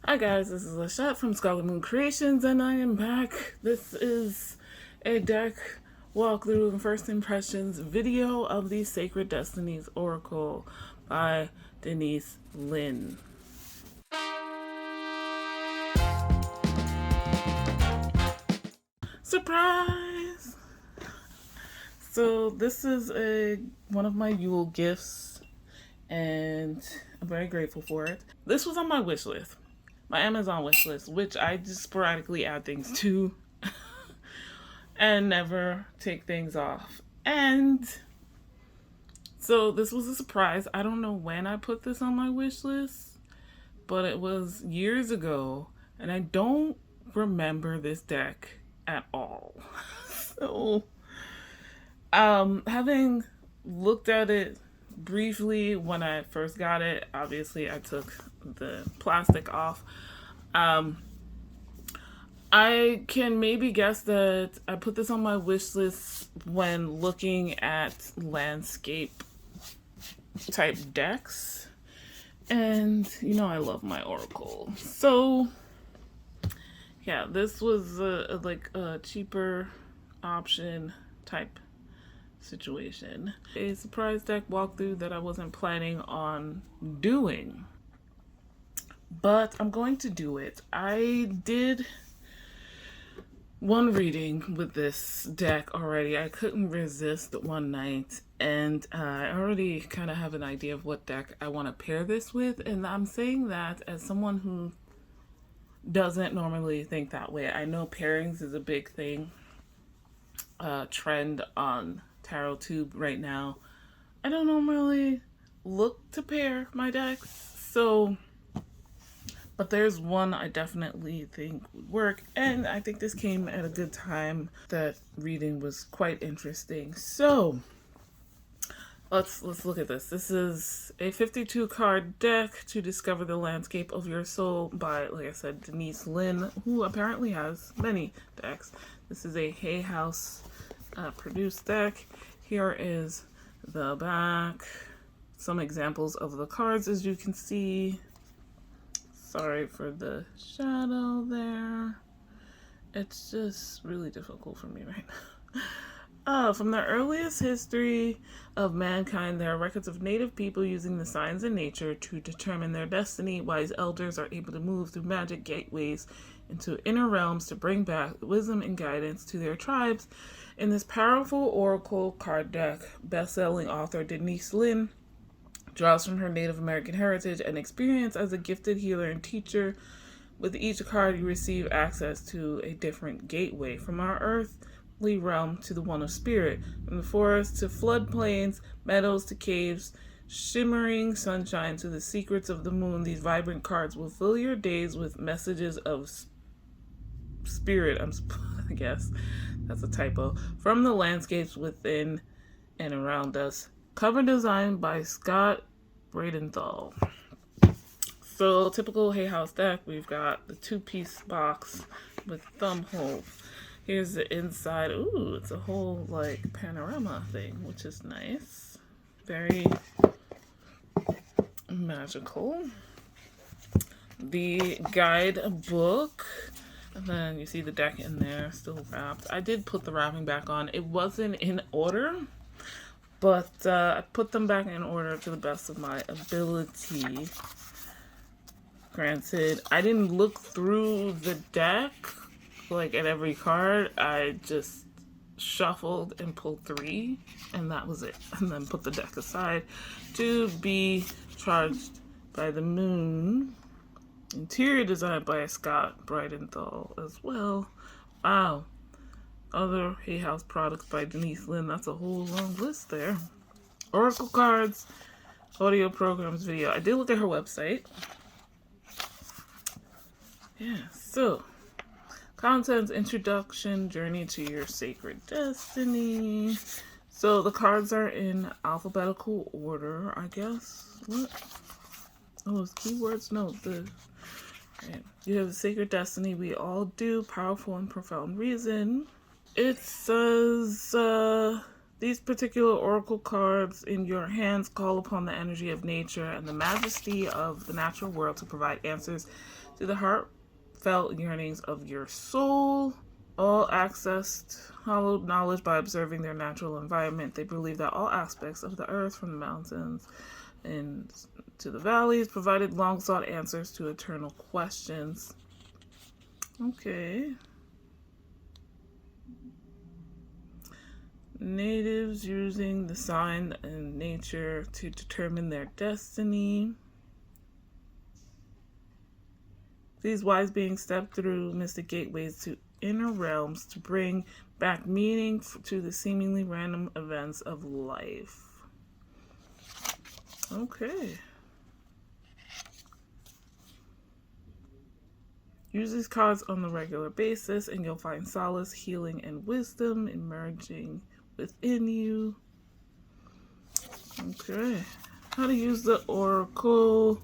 Hi guys, this is Lashette from Scarlet Moon Creations, and I am back. This is a deck walkthrough and first impressions video of the Sacred Destinies Oracle by Denise Linn. Surprise! So this is one of my Yule gifts, and I'm very grateful for it. This was on my wish list. My Amazon wish list, which I just sporadically add things to and never take things off. And so this was a surprise. I don't know when I put this on my wish list, but it was years ago, and I don't remember this deck at all. So, having looked at it briefly when I first got it, obviously I took the plastic off. I can maybe guess that I put this on my wish list when looking at landscape type decks, and you know I love my Oracle. So yeah, this was a cheaper option type situation. A surprise deck walkthrough that I wasn't planning on doing, but I'm going to do it. I did one reading with this deck already. I couldn't resist one night, and I already kind of have an idea of what deck I want to pair this with, and I'm saying that as someone who doesn't normally think that way. I know pairings is a big thing, trend on TarotTube right now. I don't normally look to pair my decks, but there's one I definitely think would work, and I think this came at a good time. That reading was quite interesting. So let's look at this. This is a 52 card deck to discover the landscape of your soul by, like I said, Denise Linn, who apparently has many decks. This is a Hay House produced deck. Here is the back. Some examples of the cards, as you can see. Sorry for the shadow there. It's just really difficult for me right now. From the earliest history of mankind, there are records of native people using the signs in nature to determine their destiny. Wise elders are able to move through magic gateways into inner realms to bring back wisdom and guidance to their tribes. In this powerful oracle card deck, best-selling author Denise Linn draws from her Native American heritage and experience as a gifted healer and teacher. With each card, you receive access to a different gateway, from our earthly realm to the one of spirit, from the forest to floodplains, meadows to caves, shimmering sunshine to the secrets of the moon. These vibrant cards will fill your days with messages of spirit, I guess that's a typo, from the landscapes within and around us. Cover design by Scott Bradenthal. So, typical Hay House deck, we've got the two-piece box with thumb holes. Here's the inside. Ooh, it's a whole like panorama thing, which is nice. Very magical. The guidebook. And then you see the deck in there, still wrapped. I did put the wrapping back on. It wasn't in order, but I put them back in order to the best of my ability. Granted, I didn't look through the deck like at every card. I just shuffled and pulled 3, and that was it. And then put the deck aside to be charged by the moon. Interior design by Scott Bridenthal as well. Wow. Other Hay House products by Denise Linn. That's a whole long list there. Oracle cards, audio programs, video. I did look at her website. Yeah, so contents, introduction, journey to your sacred destiny. So the cards are in alphabetical order, I guess. What? Oh, those keywords? No, right. You have a sacred destiny. We all do. Powerful and profound reason. It says These particular oracle cards in your hands call upon the energy of nature and the majesty of the natural world to provide answers to the heartfelt yearnings of your soul. All accessed hallowed knowledge by observing their natural environment. They believe that all aspects of the earth, from the mountains and to the valleys, provided long-sought answers to eternal questions. Okay. Natives using the sign and nature to determine their destiny. These wise beings step through mystic gateways to inner realms to bring back meaning to the seemingly random events of life. Okay. Use these cards on a regular basis and you'll find solace, healing, and wisdom emerging within you. Okay. How to use the oracle.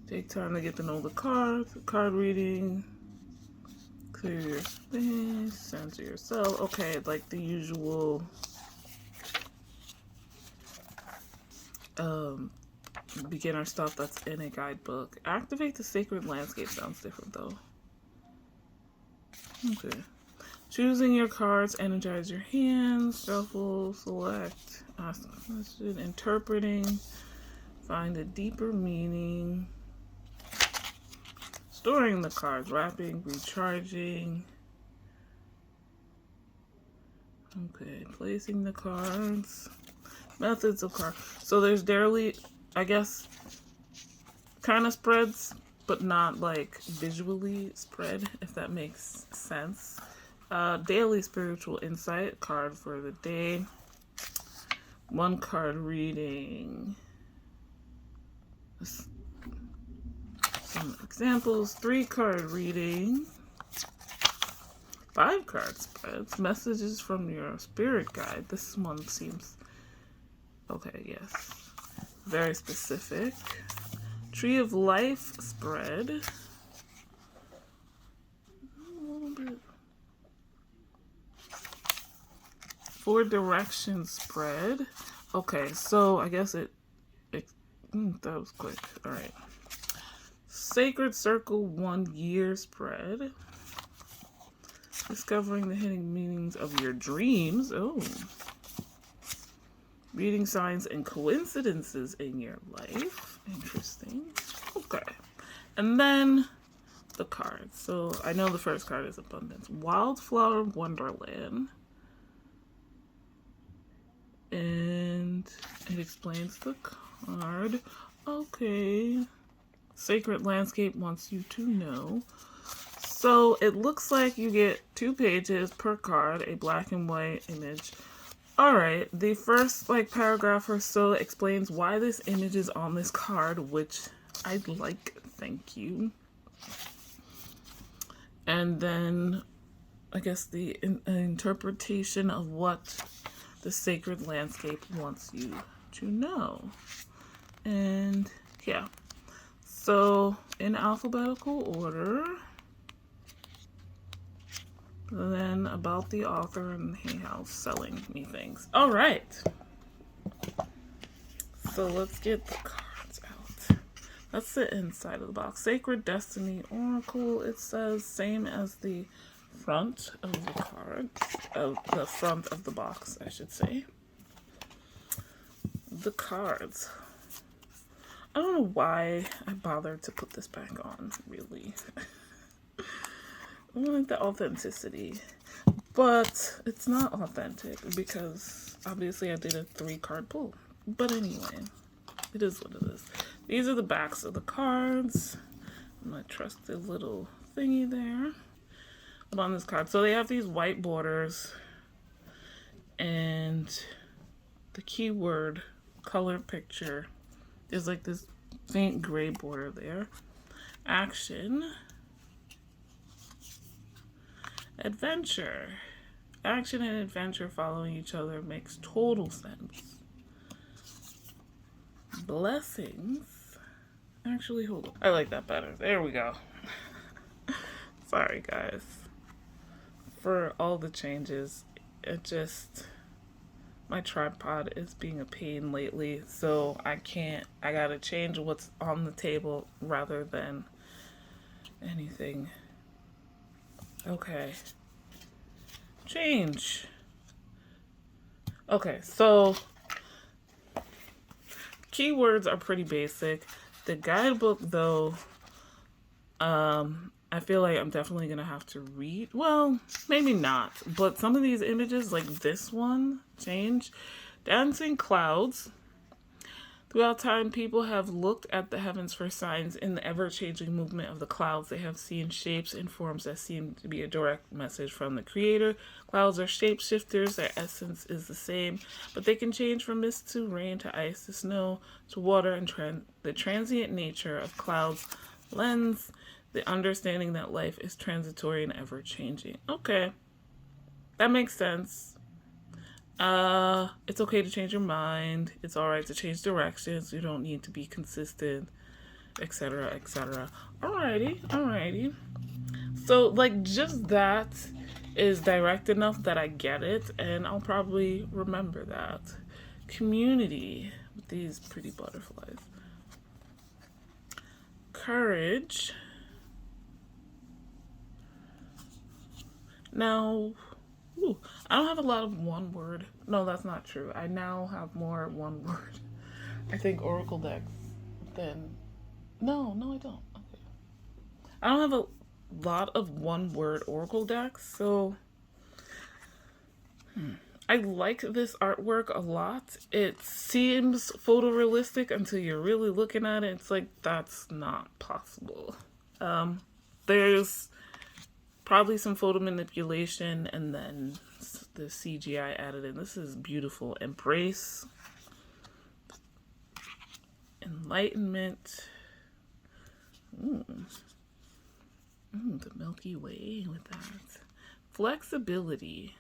Take time to get to know the cards. Card reading. Clear your space. Center yourself. Okay, like the usual beginner stuff that's in a guidebook. Activate the sacred landscape sounds different though. Okay. Choosing your cards, energize your hands, shuffle, select, ask a question, interpreting, find a deeper meaning, storing the cards, wrapping, recharging. Okay, placing the cards, methods of cards. So there's daily, I guess, kind of spreads, but not like visually spread, if that makes sense. Daily spiritual insight card for the day. 1 card reading. Some examples. 3 card reading. 5 card spreads. Messages from your spirit guide. This one seems okay. Yes, very specific. Tree of Life spread. A little bit. 4 direction spread. Okay, so I guess that was quick. All right. Sacred Circle 1 year spread. Discovering the hidden meanings of your dreams. Oh. Reading signs and coincidences in your life. Interesting. Okay. And then the cards. So I know the first card is Abundance. Wildflower Wonderland. And it explains the card. Okay. Sacred Landscape wants you to know. So it looks like you get 2 pages per card, a black and white image. Alright, the first paragraph or so explains why this image is on this card, which I like, thank you. And then I guess the interpretation of what the sacred landscape wants you to know. And yeah, so in alphabetical order, then about the author and Hay House selling me things. All right, so let's get the cards out. That's the inside of the box. Sacred Destiny Oracle, it says, same as the front of the cards, of the front of the box, I should say. The cards. I don't know why I bothered to put this back on, really. I like the authenticity, but it's not authentic because obviously I did a 3-card pull. But anyway, it is what it is. These are the backs of the cards. My trusted little thingy there on this card. So they have these white borders and the keyword color picture is like this faint gray border there. Action. Adventure. Action and adventure following each other makes total sense. Blessings. Actually, hold on. I like that better. There we go. Sorry, guys. for all the changes. It just, my tripod is being a pain lately, so I gotta change what's on the table rather than anything. Okay. Change. Okay, so keywords are pretty basic. The guidebook, though, I feel like I'm definitely gonna have to read. Well, maybe not, but some of these images, like this one, change. Dancing clouds. Throughout time, people have looked at the heavens for signs in the ever-changing movement of the clouds. They have seen shapes and forms that seem to be a direct message from the Creator. Clouds are shapeshifters. Their essence is the same, but they can change from mist to rain to ice to snow to water, and the transient nature of clouds lends the understanding that life is transitory and ever-changing. Okay, that makes sense. It's okay to change your mind. It's alright to change directions. You don't need to be consistent, etc., etc. Alrighty. So, like, just that is direct enough that I get it, and I'll probably remember that. Community with these pretty butterflies. Courage. Now, I don't have a lot of one word. No, that's not true. I now have more one word. I think Oracle decks than... No, I don't. Okay. I don't have a lot of one word Oracle decks, so... I like this artwork a lot. It seems photorealistic until you're really looking at it. It's like, that's not possible. There's probably some photo manipulation and then the CGI added in. This is beautiful. Embrace. Enlightenment. The Milky Way with that. Flexibility.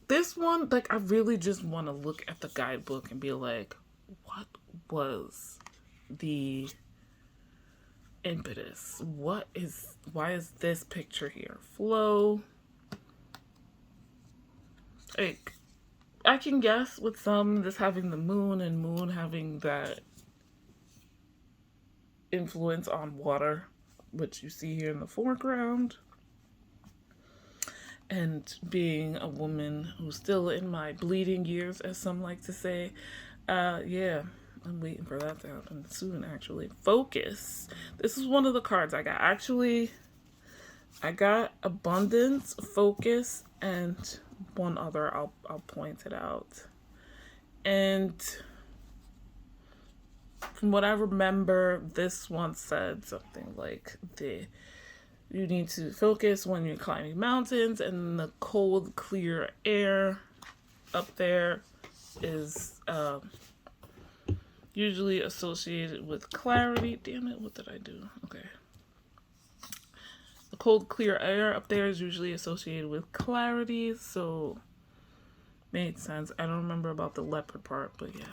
This one, like, I really just want to look at the guidebook and be like, what was the impetus? Why is this picture here? Flow. Like, I can guess with some, this having the moon and moon having that influence on water, which you see here in the foreground. And being a woman who's still in my bleeding years, as some like to say, yeah, I'm waiting for that to happen soon, actually. Focus. This is one of the cards I got. Actually, I got Abundance, Focus, and one other. I'll point it out. And from what I remember, this one said something like you need to focus when you're climbing mountains, and the cold, clear air up there is usually associated with clarity. Damn it, what did I do? Okay. The cold, clear air up there is usually associated with clarity, so made sense. I don't remember about the leopard part, but yeah.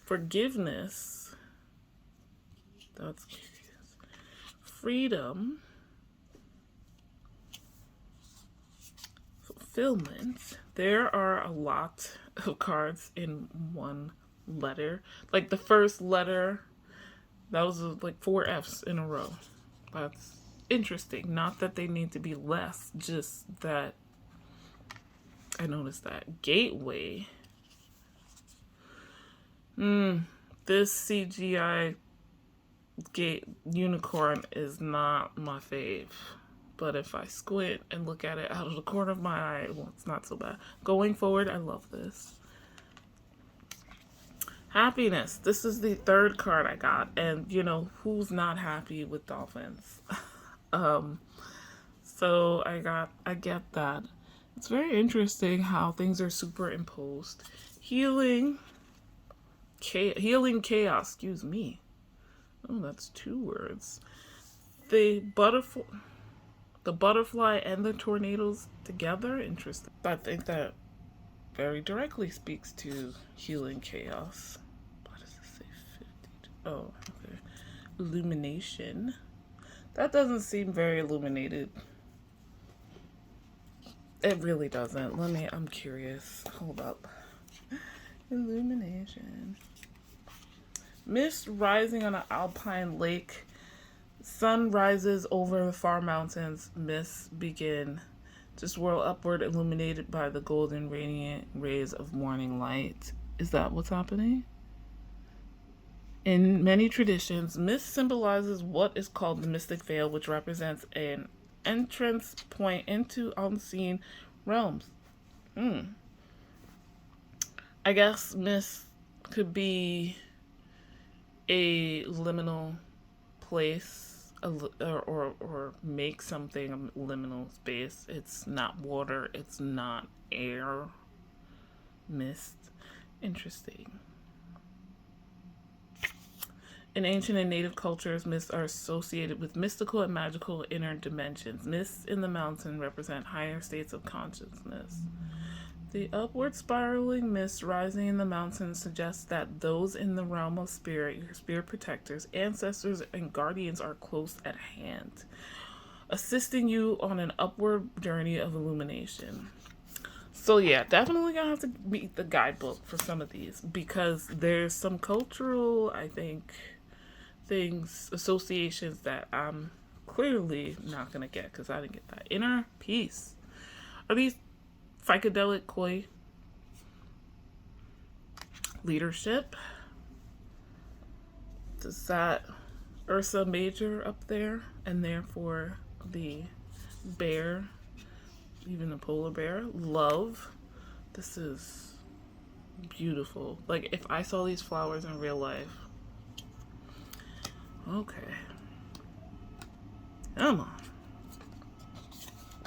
Forgiveness. That's curious. Freedom. Fulfillment. There are a lot of cards in one letter. Like the first letter, that was like 4 F's in a row. That's interesting. Not that they need to be less, just that I noticed that. Gateway. This CGI gate unicorn is not my fave. But if I squint and look at it out of the corner of my eye, well, it's not so bad. Going forward, I love this. Happiness. This is the 3rd card I got. And, you know, who's not happy with dolphins? So I get that. It's very interesting how things are superimposed. Healing chaos, excuse me. Oh, that's 2 words. The butterfly and the tornadoes together, interesting. I think that very directly speaks to healing chaos. What does it say? 50? Oh, okay. Illumination. That doesn't seem very illuminated. It really doesn't. I'm curious. Hold up. Illumination. Mist rising on an alpine lake. Sun rises over the far mountains. Mists begin to swirl upward, illuminated by the golden radiant rays of morning light. Is that what's happening? In many traditions, mist symbolizes what is called the mystic veil, which represents an entrance point into unseen realms. I guess mist could be a liminal place, or make something a liminal space. It's not water, it's not air. Mist. Interesting. In ancient and native cultures, mists are associated with mystical and magical inner dimensions. Mists in the mountain represent higher states of consciousness. The upward spiraling mist rising in the mountains suggests that those in the realm of spirit, your spirit protectors, ancestors, and guardians are close at hand, assisting you on an upward journey of illumination. So yeah, definitely gonna have to meet the guidebook for some of these, because there's some cultural, I think, associations that I'm clearly not gonna get because I didn't get that. Inner peace. Are these psychedelic koi? Leadership. Does that Ursa Major up there, and therefore the bear, even the polar bear? Love. This is beautiful. Like, if I saw these flowers in real life. Okay. Come on.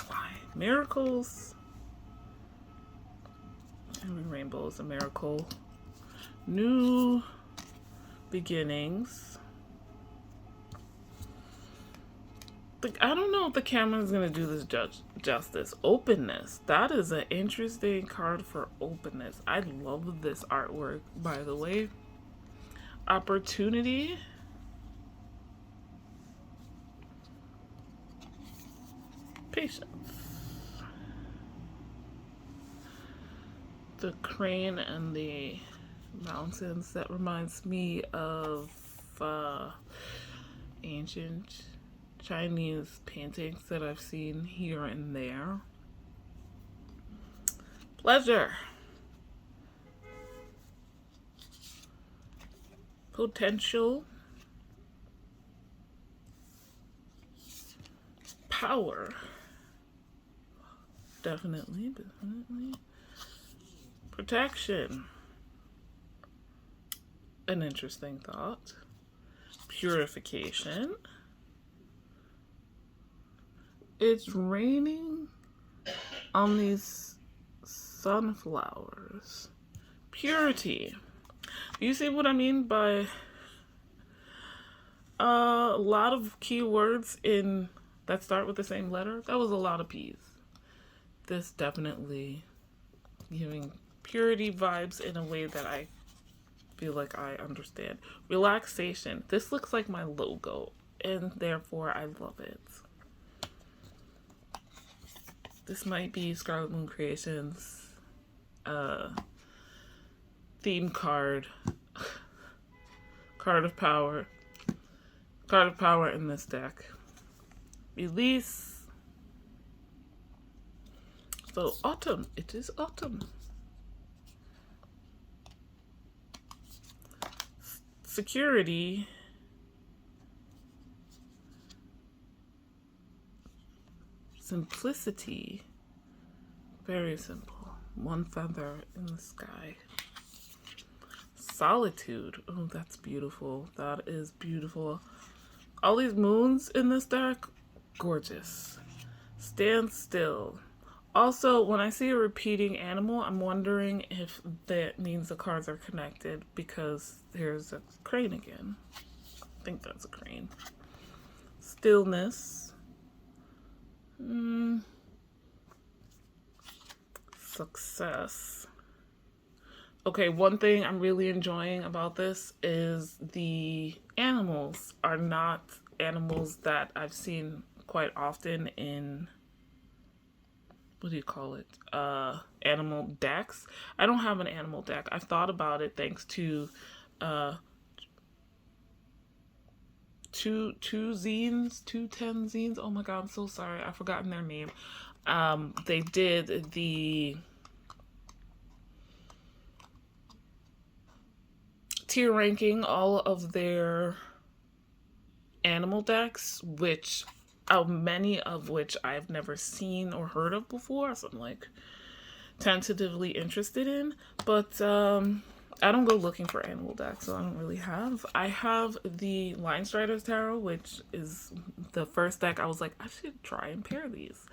Why? Miracles. Every rainbow is a miracle. New beginnings. I don't know if the camera is going to do this justice. Openness. That is an interesting card for openness. I love this artwork, by the way. Opportunity. Patience. The crane and the mountains. That reminds me of ancient Chinese paintings that I've seen here and there. Pleasure. Potential. Power. Definitely. Protection. An interesting thought. Purification. It's raining on these sunflowers. Purity. You see what I mean by a lot of keywords that start with the same letter? That was a lot of P's. This definitely giving purity vibes in a way that I feel like I understand. Relaxation. This looks like my logo, and therefore I love it. This might be Scarlet Moon Creations theme card. Card of power. Card of power in this deck. Release. So autumn. It is autumn. Security. Simplicity. Very simple. One feather in the sky. Solitude. Oh, that's beautiful. That is beautiful. All these moons in this deck, gorgeous. Stand still. Also, when I see a repeating animal, I'm wondering if that means the cards are connected, because there's a crane again. I think that's a crane. Stillness. Success. Okay, one thing I'm really enjoying about this is the animals are not animals that I've seen quite often in, what do you call it? Animal decks. I don't have an animal deck. I've thought about it thanks to two zines, 210 zines. Oh my god, I'm so sorry. I've forgotten their name. They did the tier ranking all of their animal decks, which many of which I've never seen or heard of before, so I'm like tentatively interested in. But I don't go looking for animal decks, so I don't really have. I have the Line Striders Tarot, which is the first deck I was like, I should try and pair these.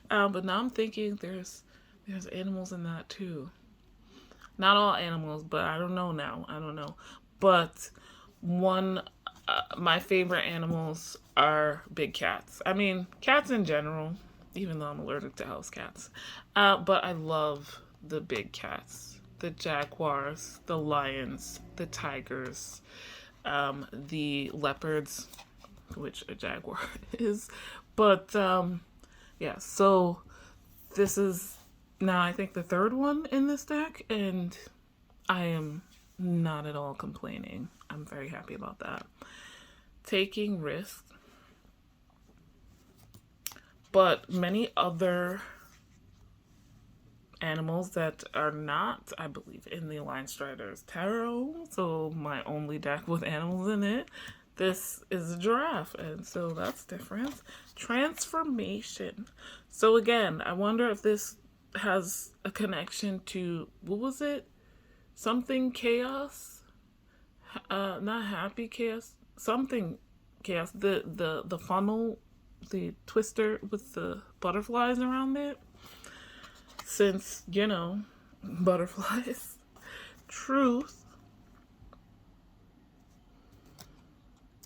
But now I'm thinking there's animals in that too. Not all animals, but I don't know now. I don't know. But my favorite animals are big cats. I mean, cats in general, even though I'm allergic to house cats. But I love the big cats. The jaguars, the lions, the tigers, the leopards, which a jaguar is. But, yeah, so this is now, I think, the third one in this deck, and I am not at all complaining. I'm very happy about that. Taking risks. But many other animals that are not, I believe, in the Line Striders Tarot, so my only deck with animals in it, this is a giraffe, and so that's different. Transformation. So again, I wonder if this has a connection to, what was it? Something chaos? Not happy chaos. Something chaos. The funnel, the twister with the butterflies around it. Since, you know, butterflies. Truth.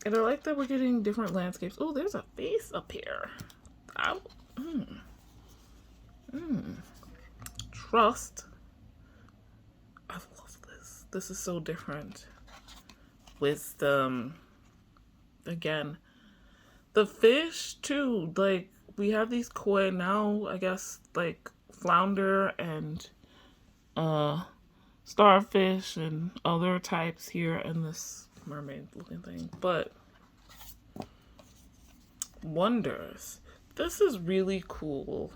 And I like that we're getting different landscapes. Oh, there's a face up here. Trust. I love this. This is so different. Wisdom. Again. The fish, too. Like, we have these koi now, I guess, like, flounder and starfish and other types here in this mermaid looking thing. But wonders. This is really cool.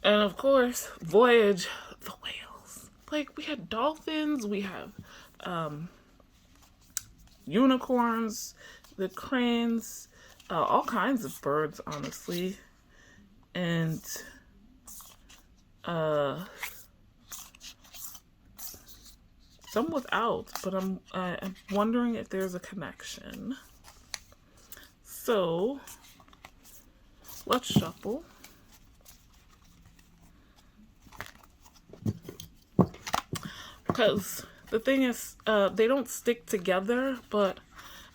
And of course, voyage, the whales. Like, we had dolphins, we have unicorns, the cranes, all kinds of birds, honestly. And some without, but I'm wondering if there's a connection. So let's shuffle. Because the thing is, they don't stick together, but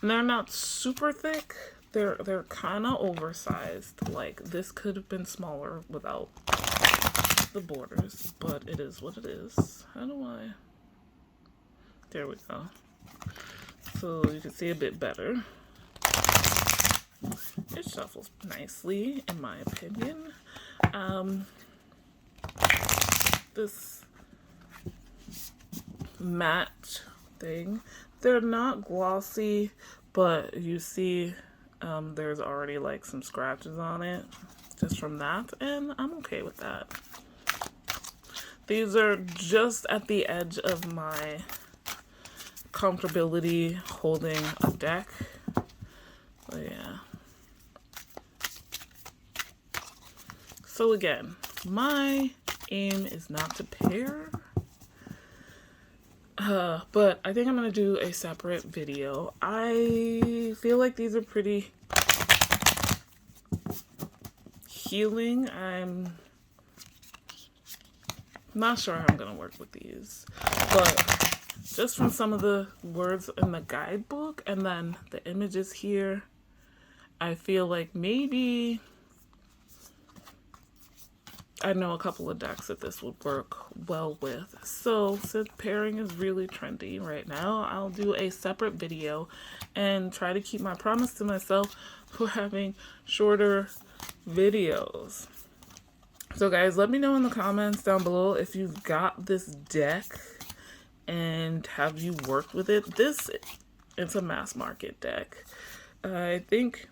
they're not super thick. They're kind of oversized. Like, this could have been smaller without the borders, but it is what it is. How do I? There we go. So you can see a bit better. It shuffles nicely, in my opinion. This matte thing, they're not glossy, but you see there's already like some scratches on it just from that, and I'm okay with that. These are just at the edge of my comfortability holding a deck. So yeah. So again, my aim is not to pair, but I think I'm gonna do a separate video. I feel like these are pretty healing. I'm not sure how I'm gonna work with these, but just from some of the words in the guidebook and then the images here, I feel like maybe I know a couple of decks that this would work well with. So since pairing is really trendy right now, I'll do a separate video and try to keep my promise to myself for having shorter videos. So guys, let me know in the comments down below if you've got this deck and have you worked with it. This, it's a mass market deck. I think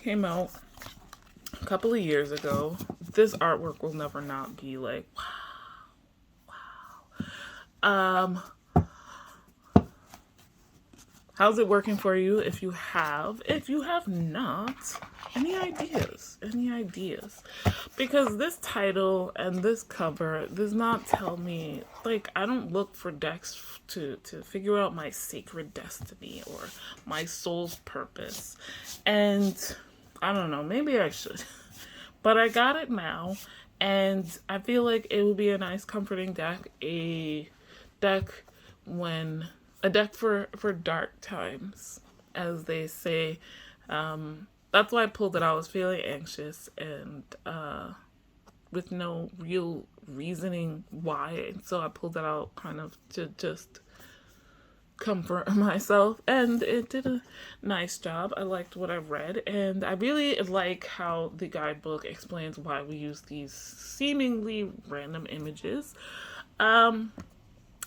came out a couple of years ago. This artwork will never not be like, wow. How's it working for you if you have? If you have not, any ideas? Any ideas? Because this title and this cover does not tell me, like, I don't look for decks to figure out my sacred destiny or my soul's purpose. And I don't know, maybe I should. But I got it now, and I feel like it would be a nice comforting deck. A deck for dark times, as they say. That's why I pulled it out. I was feeling anxious and with no real reasoning why. So I pulled it out kind of to just comfort myself, and it did a nice job. I liked what I read, and I really like how the guidebook explains why we use these seemingly random images.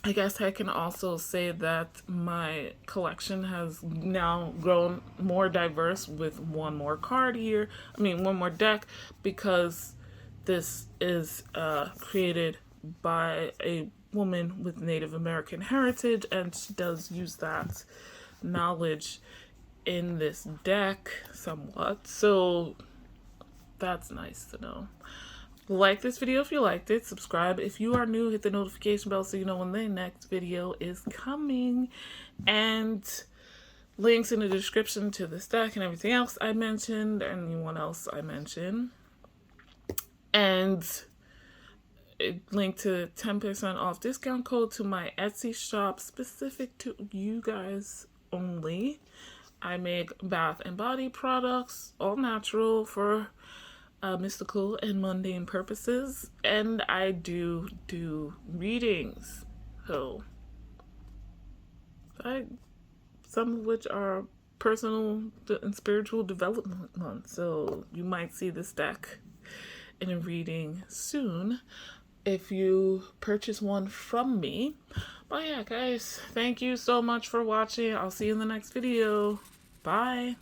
I guess I can also say that my collection has now grown more diverse with one more card here. I mean, one more deck, because this is created by a woman with Native American heritage, and she does use that knowledge in this deck somewhat. So that's nice to know. Like this video if you liked it. Subscribe if you are new. Hit the notification bell so you know when the next video is coming. And links in the description to this deck and everything else I mentioned, anyone else I mentioned. And a link to 10% off discount code to my Etsy shop specific to you guys only. I make bath and body products, all natural, for mystical and mundane purposes, and I do readings, so some of which are personal and spiritual development months, so you might see this deck in a reading soon if you purchase one from me. But yeah, guys, thank you so much for watching. I'll see you in the next video. Bye.